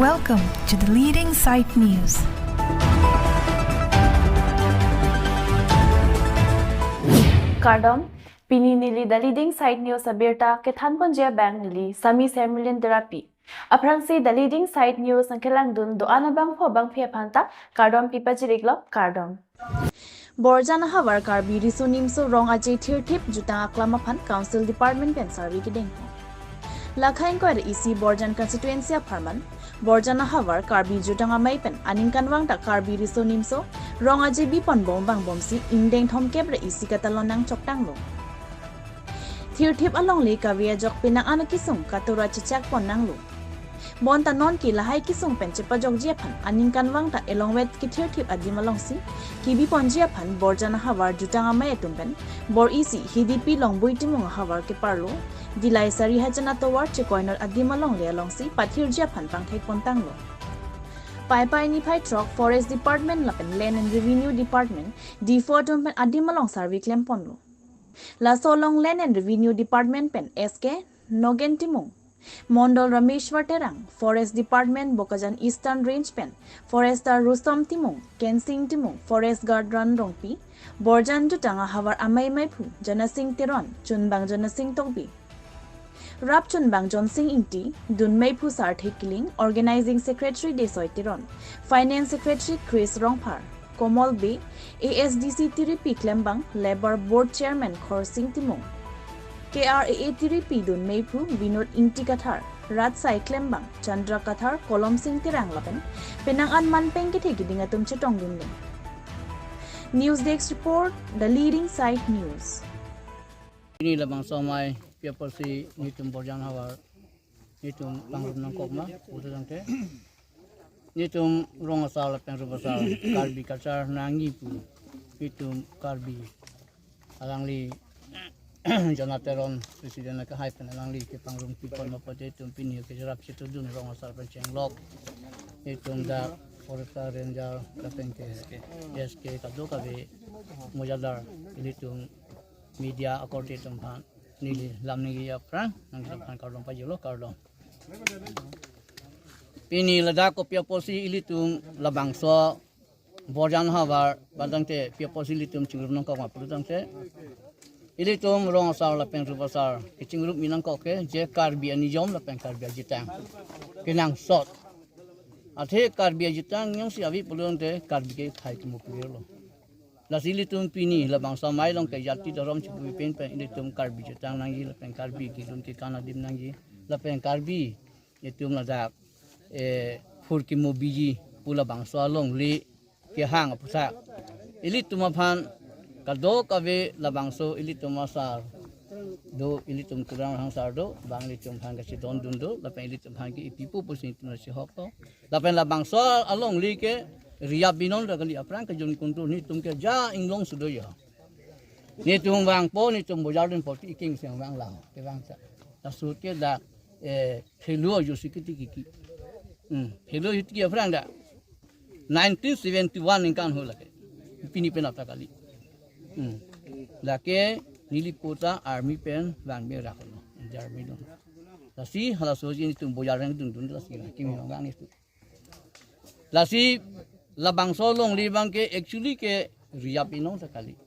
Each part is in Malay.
Welcome to the Leading Site News. Kardom, Pini nili the Leading Site News Sabirta, Kethanponjia Bank nili, Sami Sermilian Therapy. Aprangsi the Leading Site News and Kelandun do Anabang for Bang Panta, Kardom Pipachiriglo, Kardom. Borjana Havar Karbi Risunimso Rong Ajay Tirtip Jutang Aklamapan Council Department Pensari Giding. Lakhain ko isi Borjan constituency Parman, Borjana Havar Karbi Jutanga Maipen, Aninkanwang ta Karbi Risunimso, Rong Ajay Bipon Bombang Bomsi, Indeng Tom Kebre isi Katalonang Choktanglo. Tirtip along li Kavia Jok Pinang Anakisung Katura Chichak Ponanglo. Bonta non ki lahai kisung pen cepa jog jiapan Aninkanwang ta along with ki tirtip adimalongsi, Kibi Ponjiapan Borjana Havar Jutanga Mayatumpen, Bor isi Hidipi Long Buitimung Havar Keparlo, Dilai Sari Hajana Towar Chekoinor Adimalong Lealongsi, Patir Japan Pangkek Pontanglo. Pai Pai ni Pai Trok Forest Department Lapen Land and Revenue Department, D4 Tumpen Adimalong Sarvi Klemponlo. La Solong Land and Revenue Department Pen SK Nogen Timung. Mondol Rameshwar Terang, Forest Department Bokajan Eastern Range Pen, Forester Rustom Timung, Kensing Timung, Forest Guard Run Rongpi, Borjan Jutanga Havar Amay Maipu, Janasing Tiron, Chunbang Janasing Togbi. Rap Chunbang Jonsing Inti, Dun Maipu Sart Hikiling, Organizing Secretary Desoy Tiron, Finance Secretary Chris Rongpar, Komol B, ASDC Tiripi Klembang, Labor Board Chairman Khorsing Timung. KRAA Tiripi Dun Maipu, Vinod Inti Kathar, Ratsai Klembang, Chandra Kathar, Kolom Sing Tirang Lapen, Penangan Manpeng Kitegi Atum Chetong Dinling. News Desk Report, the Leading Site News. Ini labang somai piaporsi nitum Borjan Havar nitum pangrum ng kokma utang te nitum rong asal pen rubasal Karbi kachar nangipu nitum Karbi alangli Jonathan presiden nak hai pen alangli ke pangrum people mapate tum pini ke jarap situ dun rong asal pen chenglok nitum da foresta ranger kapen ke SK kado kabe mujadar nitum media akordi tempat nili lamni ya pran nang tempat kardom pajolo kardom pini lada ko pia posi ilitung labang so Borjan Havar badang te pia posi ilitung cingrup nang ko mapudang te ilitung rong asar la pen rubasar ke cingrup minang ko ke je Karbi anijom la pen Karbi jitang kenang sot athe Karbi jitang yang si avi pulung te Karbi ke thai ke mukirlo Lasili tum pini labang samai long ke jati darom cipu pen pen ini tum Karbi jutang nangi lapen Karbi kilun ki kana dim nangi lapen Karbi itum ladak furki mobiji pula bang soalong li ke hang pusa ili tum aphan kado kabe labang so ili tum asar do ili tum kurang hang sar do bang ili tum hang kasi don dun do lapen ili tum hang ki ipipu pusin tum si hokto lapen labang so along li ke Ria binon da kali aprang ke jon kuntu ni tum ke ja inglong sudo ya ni tum wang po ni tum bojar den po ti king seng wang la ke wang sa ta su ke da phelo yo sikiti ki phelo hit ki aprang da 1971 in kan ho la ke pini pen apta kali la ke nilipota army pen wang me rakho jarmi no ta si hala so ji ni tum bojar den dun dun la si la ki mi wang ni tu la si labang solong libang ke actually ke riapino sekali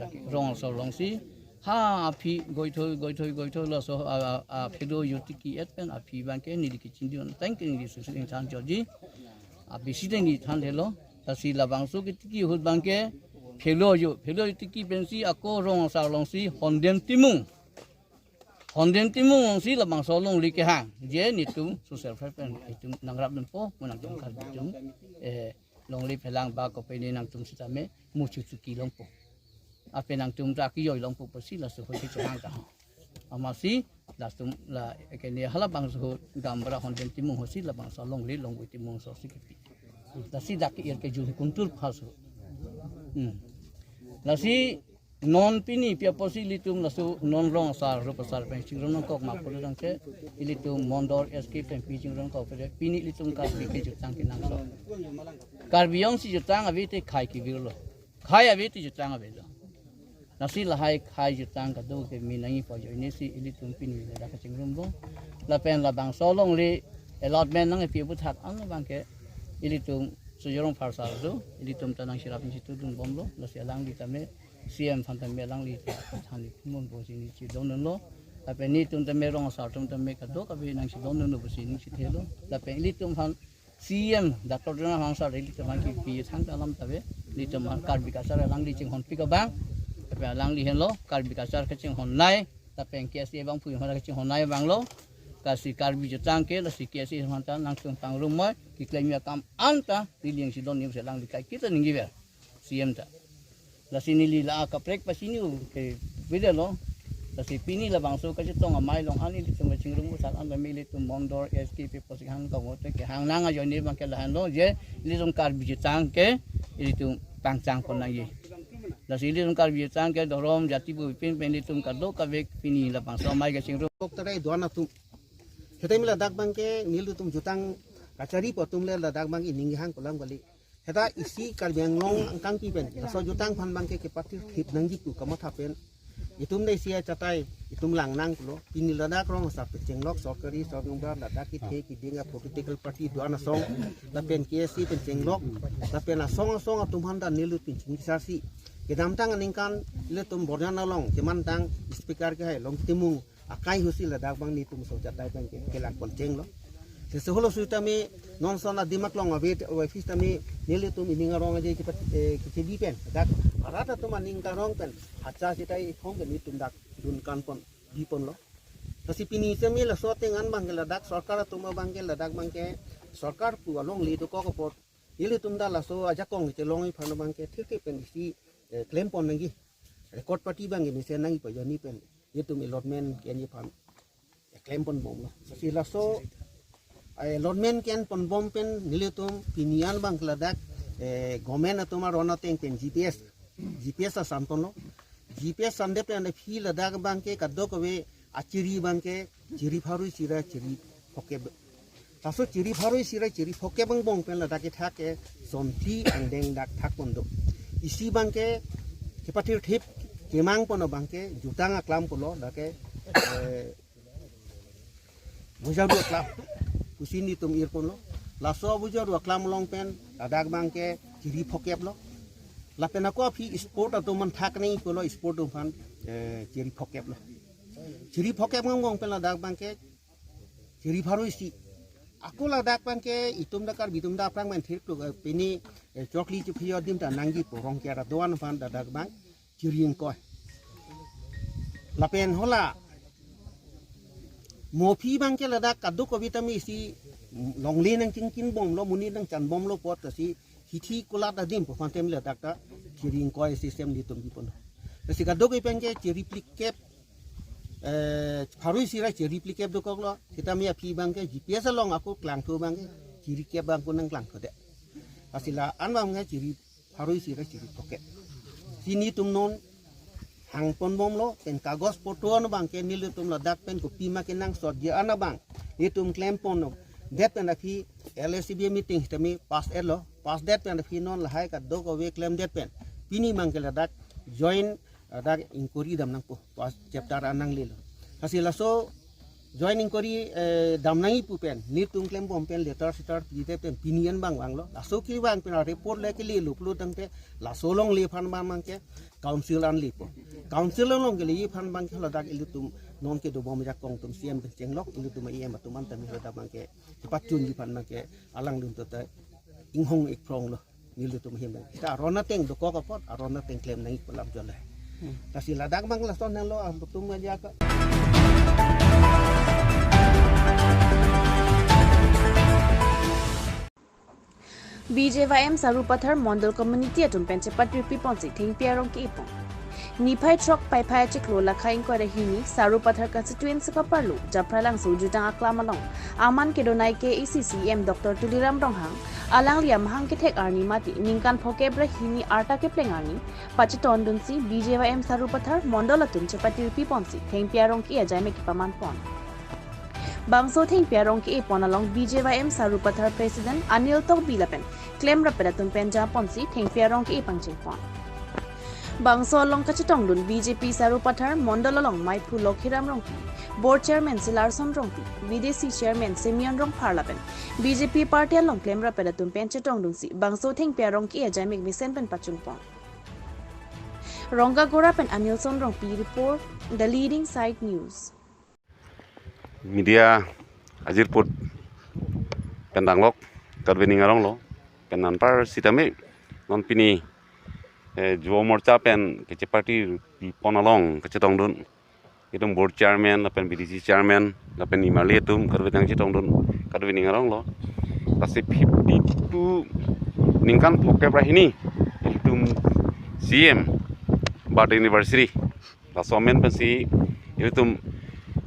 lagi rong solong si ha api goitoi la so a pedo yutiki et pen api bang ke ni dikicin dion thanking di susin chan joji api sideng di than lelo tasi labang so ke tiki hut bang ke pelo yutiki pen si ako rong solong si honden timung si labang solong li ke hang je ni tu social pen itu nangrap den po munang tum kar tum long li phelang ba ko pe ni nang tum sitame mu chu ki long po ape nang tum ta ki yoi long po si la so ho chi chang ta amasi la tum la ke ni hala bang so gambra honden timung ho si la bang so long li long wi timung so si ki ta si dak ir ke ju kuntur phaso la si non pini pia posilitum la so non rong sar ro pasar pen ching rong kok ma pur dang ke ilitum mondor escape pen pi ching rong kok pe pini litum ka bi ke jutang ke nang so Karbiong si jutang avite khai ki virlo khai avite jutang avelo nasi lahai khai jutang ka do ke minangi po jo ini si ilitum pini la ka ching rong la pen la bang solong li allotment nang pi bu thak ang bang ke ilitum sujurong farsa do ilitum tanang sirap ni situ dun bomlo la sialang di tame cm phan tame lang li thani mon bo si ni chi don lo la pe ni tum tame rong sa tum tame ka do ka bi nang si don no bo si ni si thelo la pe ilitum phan cm doctor na hang sa ilitum ki pi thang ta lam tabe ilitum karbi ka sa lang li ching hon pi ka bang pe lang li hen lo karbi ka sa ka ching hon nai ta pe ke si bang phu hon ka ching hon nai bang lo kasih karbi jatang ke lasi kiasi hantar langsung pang rumah kiklaimnya kam anta liling si don yang selang dikai kita ninggi ber siam ta lasi ni lila kaprek pasini ke beda lo lasi pini la bangso ka jitong amai long ani di tunggu cingrum sal an memilih tu mondor skp posik hang ka ngote ke hang nang ajo ni bang ke lahan lo je li tong karbi jatang ke ili tu pangcang kon nang lasi li tong karbi jatang ke dorom jati bu pin pen li tung kado ka bek pini la bangso amai ka cingrum kok terai doana tu Heta mila dak bangke nilu tum jutang kacari potum le dak bang ining hang kolam kali. Heta isi Karbi Anglong angkang pipen. So jutang pan bangke ke pati hip nang jitu kamu thapen. Itum dei sia catai itum lang nang kulo. Pini ladak rong sa pencenglok sokeri sok ngbar ladak ki the ki dinga political party duana song. Lapen KSC pencenglok. Lapen song atum handa nilu pincing sasi. Kedam tang aningkan le tum borjana long jeman tang speaker ke hai long timung. Akai husi ladak bang ni tum so jatai bang ke lang ponceng lo seholo suita me non sona dimak long awet office tami nile tum ininga rong aje ki bi pen dak arata tum aning ta rong pen hacha sitai hong ke ni tum dak dun kan pon bi pon lo tasi pini semi la so tengan bang ke ladak sarkar tum bang ke ladak bang ke sarkar pu along li to ko pot nile tum da la so aja kong te long i phano bang ke thik pen si claim pon nangi record party bang ni se nangi pa yoni pen itu allotment kian ye pam claim pon bom so sila so allotment kian pon bom pen nilitum pinian bang kladak gomen atuma rona teng pen gps asan pon lo gps sande pen phi ladak bang ke kaddo ko we achiri bang ke chiri pharu sira chiri phoke taso chiri pharu sira chiri phoke bang bong pen ladak ke thake somthi andeng dak thak pon do isi bang ke kepatir thip kemang pono bangke jutang aklam polo dake bujaru aklam kusini tum ir pono laso bujaru aklam long pen adak bangke jiri phokep lo lapen ako phi sport atum man thak nei polo sport um fan jiri phokep lo jiri phokep ngong pen adak bangke jiri pharu isi aku ladak bangke itum dakar bitum da prang man thik to pini chokli chu phio dim ta nangi porong kera doan fan dadak bang Kiring koi, lapen hola, mopi bangke ladak kado ko vitamin si longli nang cingkin bom lo muni nang can bom lo pot si hiti kulat adim po fantem ladak ta kiring koi sistem di tum dipon. Si kado ko bangke replicate harus sira replicate do ko lo kita mi api bangke GPS long aku klang tu bangke kiri ke bangku nang klang ko de. Asila an bangke harus sira poket. Sini tum non hang pon bom lo pen kagos foto no bang ke nil tum ladak pen ko pima ke nang sot dia ana bang itum claim pon no det pen afi LSCB meeting tami pass that pen afi non lahai ka do ko we claim that pen pini mang ke ladak join dak inquiry dam nang po pas chapter anang lilo hasila so join inquiry dam nang ipu pen ni tum claim bom pen letter start pite pen pinian bang lo la so ki bang pen report le ke li lu plu tang te la so long le phan mang ke council an li po council long ke li phan bang ke ladak ilu tum non ke do bom ja kong tum siam pen chenglok ilu tum ai em tum an tan da bang ke pat chun di phan mang ke alang dun to ta ing hong ik prong lo ni lu tum him ta rona teng do ko pot rona teng claim nang ik lam jole ta si ladak bang la son lo am tum ja ka BJYM Sarupathar Mondal Community atum penche patri pipon si thing piarong ki ipon niphai trok pai phai chiklo la khain ko rehini Sarupathar constituency ka parlu japralang sujutang aklamalong aman ke donai ke ECCM Dr Tuliram Ronghang alang liam hang ke thek arni mati ningkan phokebra hini arta ke plengani pachiton dunsi BJYM Sarupathar Mondal atum che patri pipon si thing piarong ki ajai me ki paman pon Bangso thing piarong ki ipon along BJYM Sarupathar President Anil Tok Bilapen claim raperatum penja ponsi thing piarong ki ipang chingpon Bangso long kacitong dun BJP Sarupathar Mondololong Maipu Lokhiram Rongpi, Board Chairman Silarson Rongpi, VDC Chairman Simeon Rong Parlapen, BJP Party along claim rapedatum penchetong dun si Bangso Thing Perong Ki Ajamik Misen Pen Pachungpong. Rongga Gorapen Anilson Rongpi report the leading site news. Media Ajir Put Pendanglok Karbi Anglong lo Penan par sitame non pini Juo Morcha pen kece party di Ponalong kecetong dun itu board chairman lapen BDC chairman lapen imali tum karbi tang cetong dun karbi Anglong lo pasti 52 ningkan poke prahini itu CM Bad University la somen pensi itu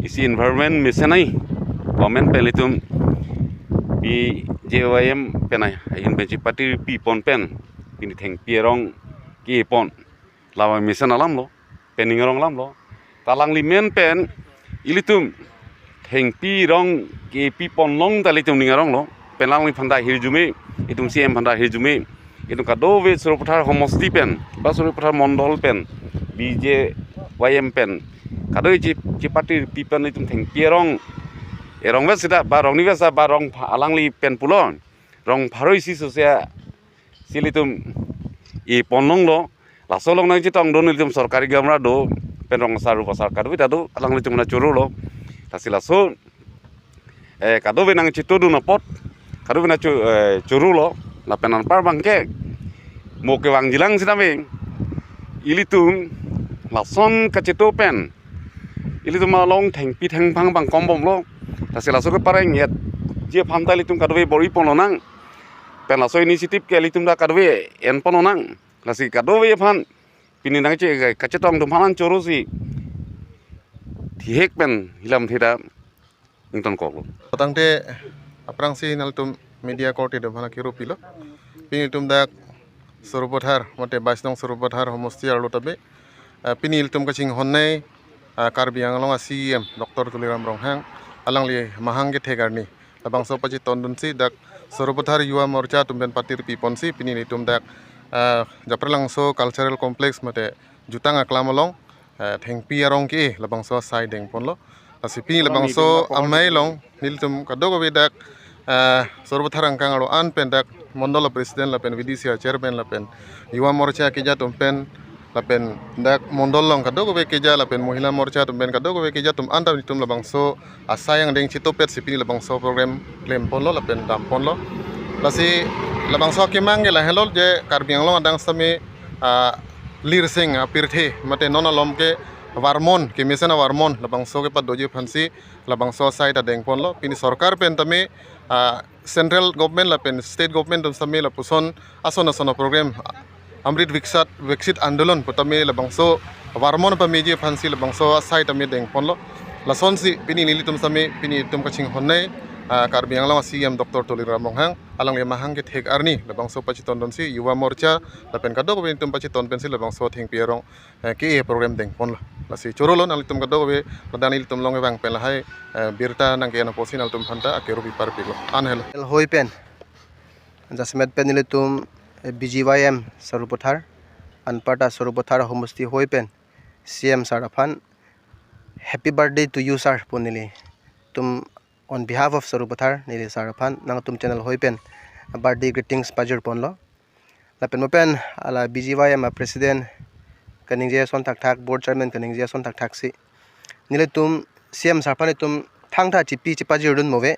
isi environment misenai komen pelitum bi JYM penai in benci party pi pon pen ini theng pierong ki pon lawa misen alam lo peningrong lam lo talang limen pen ilitum theng pi rong ki pi pon long talitum ningarong lo penlang li phanda hirjume itum CM phanda hirjume itu kadove surupathar homosti pen ba surupathar mondol pen BJYM pen kadoi ci party pi pen itum theng pierong erong wes sida ba rong ni wes ba rong alangli pen pulon rong pharoi si sosia silitum I ponlong lo la solong nang citong don itum sorkari gamra do pen rong saru pasar kadu tadu alangli tum na curu lo tasila so kadu nang citu do napot kadu na curu lo la penan par bangke mo ke wang jilang sidame ilitum la son kacitu pen ilitum malong theng pi theng phang bang kombom lo tasila so ke pareng yet je phamta litum kadu bori pononang pen la so initiative ke litum da kadu en pononang lasi kadu phan pini nang che kacetong dum phanan choru si thihek pen hilam thida ington ko Patangte aprang si naltum media court de bhana kiro pilo pini tum dak Surupathar mate 22 nong Surupathar homosti arlo tabe pini iltum kaching honnai Karbi Anglong CM Dr. Tuliram Ronghang alangli mahangge thegarni labangso pachi tondun si dak Surupathar Yuwa Morcha tumben patir piponsi pini itum dak japralangso cultural complex mate jutang aklamalong thengpi arong ki labangso sai deng ponlo asipi labangso amai long niltum kadogo bedak Surupathar angkang aro an pendak mondola president lapen VDC chairman lapen Yuwa Morcha keja tumpen lapen dak mondolong kadogo be keja lapen mohila morcha tumpen kadogo be keja tum anda nitum labangso asayang deng chitopet sipini labangso program claim ponlo lapen dam ponlo lasi labangso kimang la helol je Karbi Anglong adang sami lirsing pirthe mate nona lomke warmon ke mesena warmon labangso ke padoji phansi labangso site adeng ponlo pini sarkar pen tame central government la pen state government tum sami la puson asona program Amrit Viksit Andolon putame labangso warmon pameji phansi labangso site ame deng ponlo lason si pini nilitum sami pini tum kaching honnai Karbi Anglong CM Dr. Tuliram Ronghang alang le mahang ke thek arni labangso pachiton don si Yuwa Morcha lapen kadok be tum pachiton pensil labangso thing pierong ke program deng ponlo lasi chorolon alitum kadok be ladani litum long bang pen lahai birta nang ke na posin altum phanta akeru bi par pilo anhel hoi pen jasmet pen litum BJYM Surupathar anparta Surupathar homosti hoi pen CM Saraphan happy birthday to you sir ponili tum on behalf of Surupathar nili Saraphan nang tum channel hoi pen birthday greetings pajur ponlo lapen mo pen ala BJYM president kaningje son tak board chairman kaningje son tak si nili tum CM Saraphan tum thangtha chipi chipajur dun move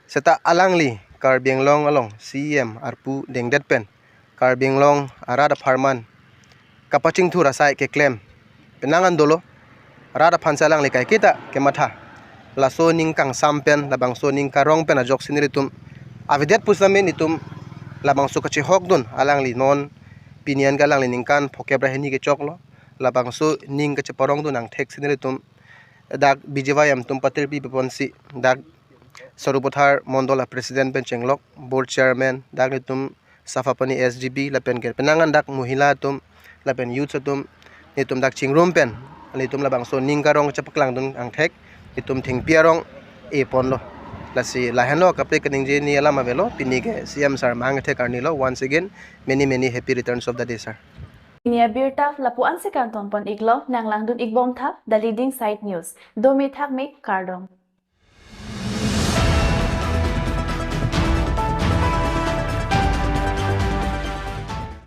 seta alangli Karbi Anglong along CM arpu dengdet pen Karbi Anglong arada farman kapaching thu rasai ke claim penangan dolo arada phansalang le kai kita ke matha laso ning kang sampen labangso ning karong pen ajok siniritum avidet pusame nitum labangso kachi hokdun alangli non pinian galang ning kan phokebra heni ke choklo labangso ning kachi parong dun ang thek siniritum dak BJYM tum patir pi ponsi dak Surupathar mondola president pen chenglok board chairman dak nitum safapani SGB lapen ger penangan dak muhila tum lapen youth tum nitum dak chingrum pen nitum labangso ning karong chapaklang dun ang thek nitum thing piarong e ponlo lasi laheno kapre kaningje ni alama velo pinige CM sir mang thek arnilo once again many happy returns of the day sir. Inia birtak lapuan si kanton pon iglo nang langdun igbom thak the leading side news. Domi thak me kardom.